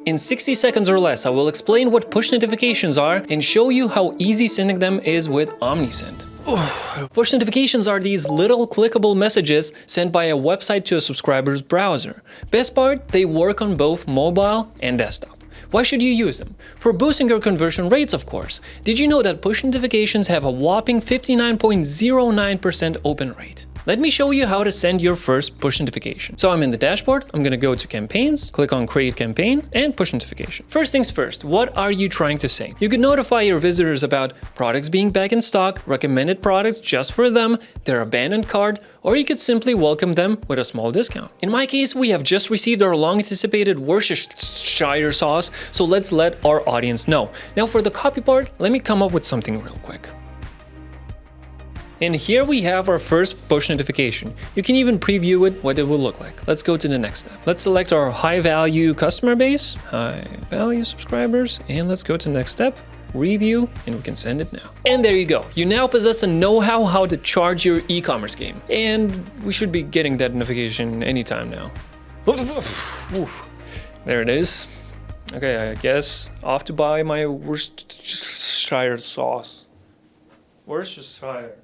In 60 seconds or less, I will explain what push notifications are and show you how easy sending them is with Omnisend. Push notifications are these little clickable messages sent by a website to a subscriber's browser. Best part, they work on both mobile and desktop. Why should you use them? For boosting your conversion rates, of course. Did you know that push notifications have a whopping 59.09% open rate? Let me show you how to send your first push notification. So I'm in the dashboard, I'm gonna go to campaigns, click on create campaign and push notification. First things first, what are you trying to say? You could notify your visitors about products being back in stock, recommended products just for them, their abandoned cart, or you could simply welcome them with a small discount. In my case, we have just received our long anticipated Worcestershire sauce, so let's let our audience know. Now for the copy part, let me come up with something real quick. And here we have our first push notification. You can even preview it, what it will look like. Let's go to the next step. Let's select our high value customer base, high value subscribers, and let's go to the next step, review, and we can send it now. And there you go. You now possess a know-how how to charge your e-commerce game. And we should be getting that notification anytime now. There it is. Okay, I guess off to buy my Worcestershire sauce. Worcestershire.